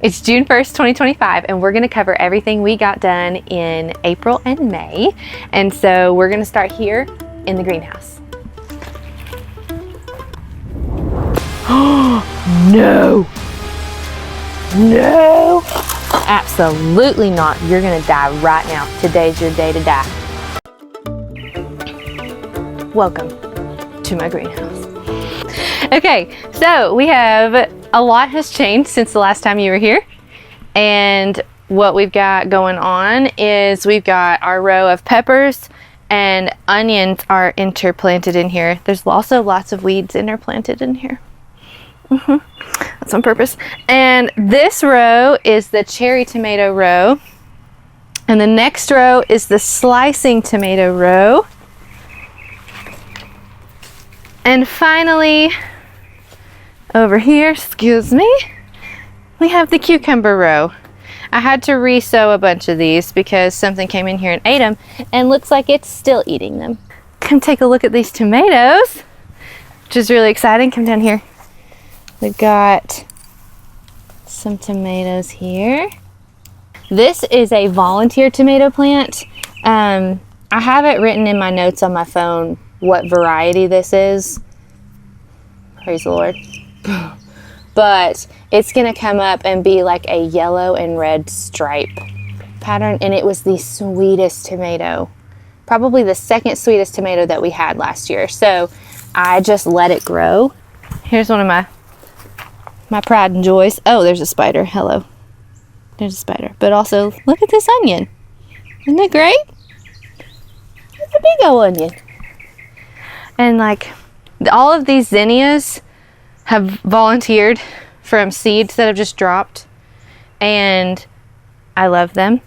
It's June 1st, 2025, and we're gonna cover everything we got done in April and May. And so we're gonna start here in the greenhouse. No! No! Absolutely not. You're gonna die right now. Today's your day to die. Welcome to my greenhouse. Okay, so we have a lot has changed since the last time you were here. And what we've got going on is we've got our row of peppers and onions are interplanted in here. There's also lots of weeds interplanted in here. That's on purpose. And this row is the cherry tomato row. And the next row is the slicing tomato row. And finally, over here, excuse me, we have the cucumber row. I had to re-sow a bunch of these because something came in here and ate them, and looks like it's still eating them. Come take a look at these tomatoes, which is really exciting. Come down here. We've got some tomatoes here. This is a volunteer tomato plant. I have it written in my notes on my phone what variety this is. Praise the Lord. But it's gonna come up and be like a yellow and red stripe pattern, and it was the sweetest tomato, probably the second sweetest tomato that we had last year. So I just let it grow. Here's one of my pride and joys. Oh, there's a spider. Hello. There's a spider. But also, look at this onion. Isn't it great? It's a big old onion. And like all of these zinnias have volunteered from seeds that have just dropped, and I love them.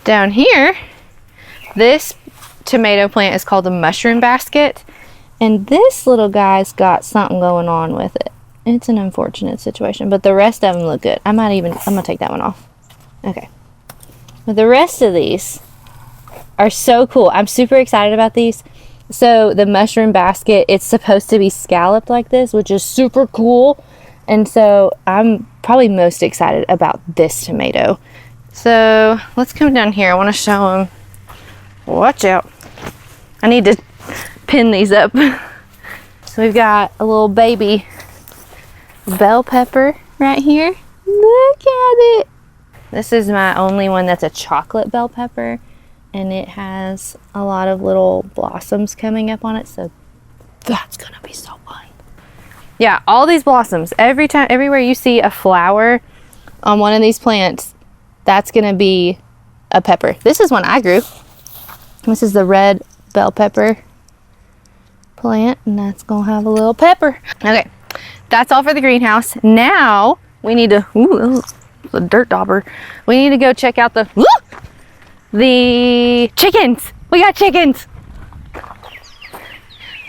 Down here, this tomato plant is called a mushroom basket, and this little guy's got something going on with it. It's an unfortunate situation, but the rest of them look good. I'm gonna take that one off. Okay. But the rest of these are so cool. I'm super excited about these. So the mushroom basket, it's supposed to be scalloped like this, which is super cool. And so I'm probably most excited about this tomato. So let's come down here. I want to show them. Watch out. I need to pin these up. So we've got a little baby bell pepper right here. Look at it. This is my only one that's a chocolate bell pepper. And it has a lot of little blossoms coming up on it, so that's gonna be so fun. Yeah, all these blossoms, everywhere you see a flower on one of these plants, that's gonna be a pepper. This is one I grew. This is the red bell pepper plant, and that's gonna have a little pepper. Okay, that's all for the greenhouse. Now we need to, ooh, a dirt dauber. We need to go check out the chickens. We got chickens.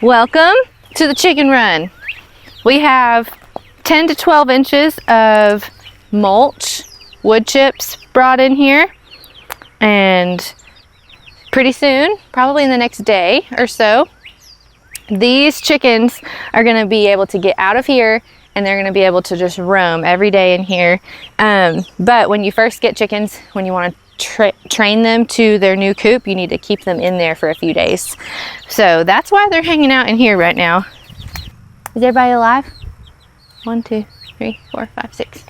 Welcome to the chicken run. We have 10 to 12 inches of mulch, wood chips brought in here, and pretty soon, probably in the next day or so, these chickens are going to be able to get out of here, and they're going to be able to just roam every day in here. But when you first get chickens, when you want to train them to their new coop, you need to keep them in there for a few days. So that's why they're hanging out in here right now. Is everybody alive? 1, 2, 3, 4, 5, 6.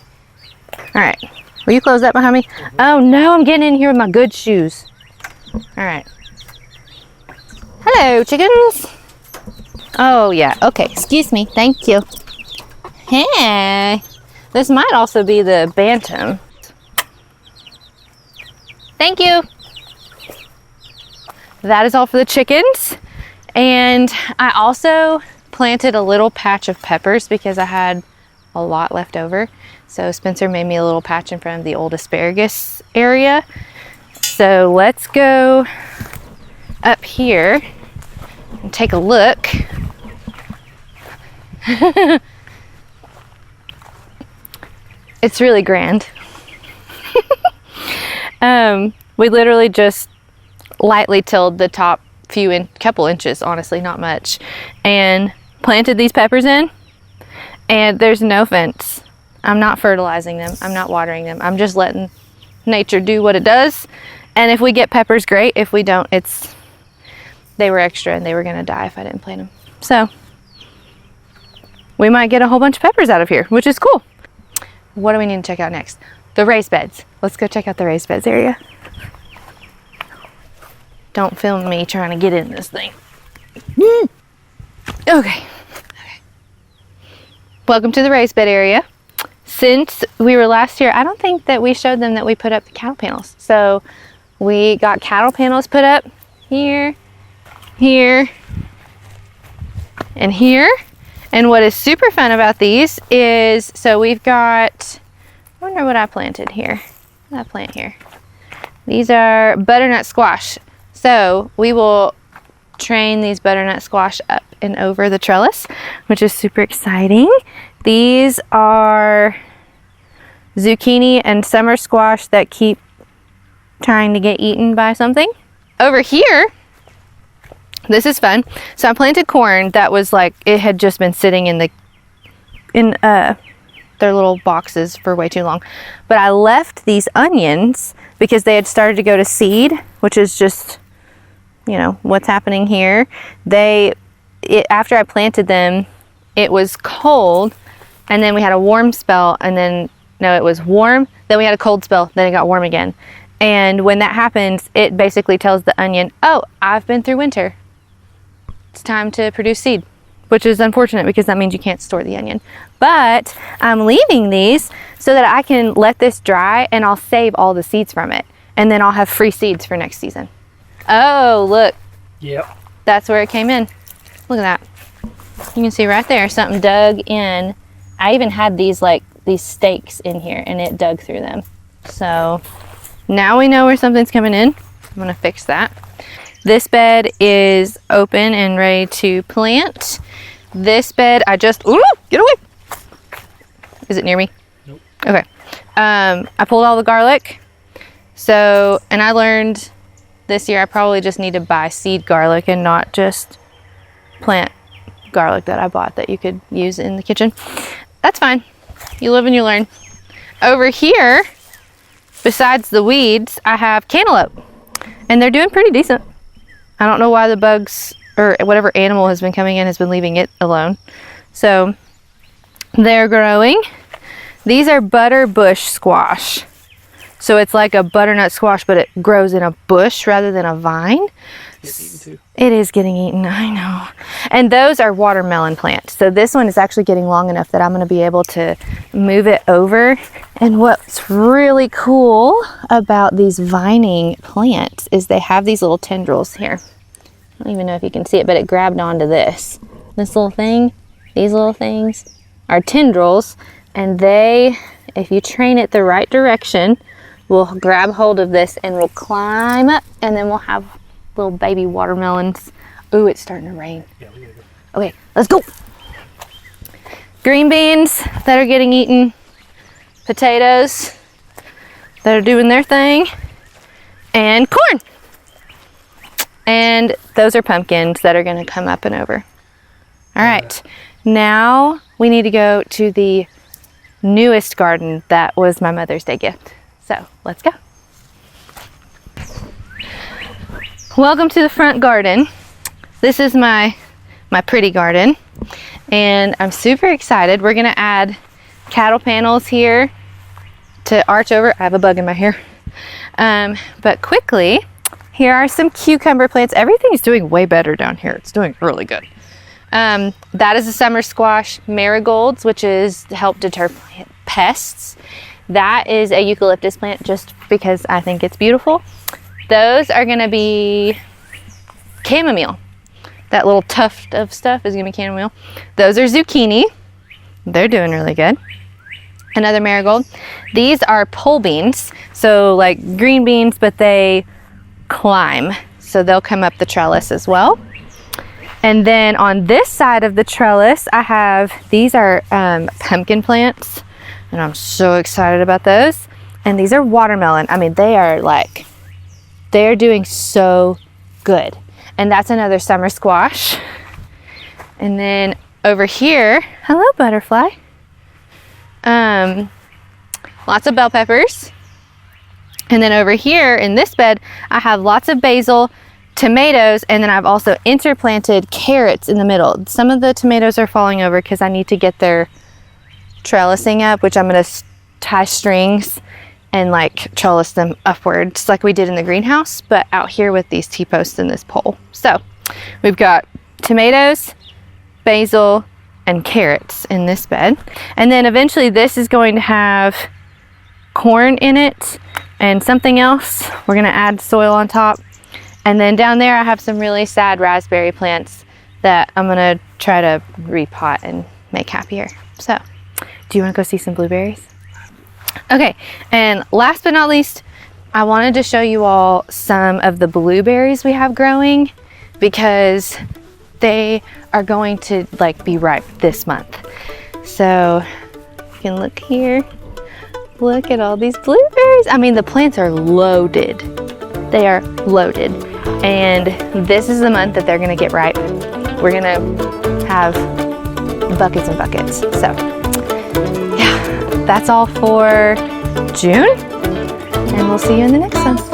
All right. Will you close that behind me? Oh no, I'm getting in here with my good shoes. All right. Hello, chickens. Oh yeah. Okay. Excuse me. Thank you. Hey. This might also be the bantam. Thank you. That is all for the chickens. And I also planted a little patch of peppers because I had a lot left over. So Spencer made me a little patch in front of the old asparagus area. So let's go up here and take a look. It's really grand. We literally just lightly tilled the top couple inches, honestly, not much, and planted these peppers in, and there's no fence. I'm not fertilizing them. I'm not watering them. I'm just letting nature do what it does. And if we get peppers, great. If we don't, they were extra and they were gonna die if I didn't plant them. So we might get a whole bunch of peppers out of here, which is cool. What do we need to check out next? The raised beds. Let's go check out the raised beds area. Don't film me trying to get in this thing. Okay. Welcome to the raised bed area. Since we were last here, I don't think that we showed them that we put up the cattle panels. So we got cattle panels put up here, here, and here. And what is super fun about these is, so we've got, I wonder what I planted here. What did I plant here? These are butternut squash. So we will train these butternut squash up and over the trellis, which is super exciting. These are zucchini and summer squash that keep trying to get eaten by something. Over here, this is fun. So I planted corn that was like, it had just been sitting in their little boxes for way too long. But I left these onions because they had started to go to seed, which is just, you know, what's happening here. After I planted them, it was cold, and then we had a warm spell, and then, no, it was warm, then we had a cold spell, then it got warm again. And when that happens, it basically tells the onion, oh, I've been through winter. It's time to produce seed, which is unfortunate because that means you can't store the onion. But I'm leaving these so that I can let this dry and I'll save all the seeds from it. And then I'll have free seeds for next season. Oh, look. Yep. That's where it came in. Look at that. You can see right there, something dug in. I even had these stakes in here and it dug through them. So now we know where something's coming in. I'm gonna fix that. This bed is open and ready to plant. This bed, ooh, get away. Is it near me? Nope. Okay. I pulled all the garlic. So, and I learned this year I probably just need to buy seed garlic and not just plant garlic that I bought that you could use in the kitchen. That's fine. You live and you learn. Over here, besides the weeds, I have cantaloupe. And they're doing pretty decent. I don't know why the bugs or whatever animal has been coming in has been leaving it alone. So they're growing. These are butter bush squash. So it's like a butternut squash, but it grows in a bush rather than a vine. It's eaten too. It is getting eaten, I know. And those are watermelon plants. So this one is actually getting long enough that I'm gonna be able to move it over. And what's really cool about these vining plants is they have these little tendrils here. I don't even know if you can see it, but it grabbed onto this. This little thing, these little things are tendrils, and they, if you train it the right direction, will grab hold of this and will climb up, and then we'll have little baby watermelons. Ooh, it's starting to rain. Yeah, we gotta go. Okay, let's go. Green beans that are getting eaten. Potatoes that are doing their thing. And corn. And those are pumpkins that are gonna come up and over. All right, now we need to go to the newest garden that was my Mother's Day gift. So let's go. Welcome to the front garden. This is my pretty garden, and I'm super excited. We're gonna add cattle panels here to arch over. I have a bug in my hair. But quickly, here are some cucumber plants. Everything's doing way better down here. It's doing really good. That is a summer squash. Marigolds, which is to help deter pests. That is a eucalyptus plant just because I think it's beautiful. Those are gonna be chamomile. That little tuft of stuff is gonna be chamomile. Those are zucchini. They're doing really good. Another marigold. These are pole beans. So like green beans, but they climb. So they'll come up the trellis as well. And then on this side of the trellis, I have, these are pumpkin plants. And I'm so excited about those. And these are watermelon. I mean, they're doing so good. And that's another summer squash. And then over here, hello butterfly. Lots of bell peppers. And then over here in this bed, I have lots of basil, tomatoes, and then I've also interplanted carrots in the middle. Some of the tomatoes are falling over because I need to get their trellising up, which I'm gonna tie strings and like trellis them upwards like we did in the greenhouse, but out here with these T-posts and this pole. So we've got tomatoes, basil, and carrots in this bed. And then eventually this is going to have corn in it and something else. We're gonna add soil on top. And then down there I have some really sad raspberry plants that I'm gonna try to repot and make happier. So, do you wanna go see some blueberries? Okay, and last but not least, I wanted to show you all some of the blueberries we have growing because they are going to like be ripe this month. So, you can look here. Look at all these blueberries. I mean, the plants are loaded. They are loaded. And this is the month that they're gonna get ripe. We're gonna have buckets and buckets. So, yeah, that's all for June. And we'll see you in the next one.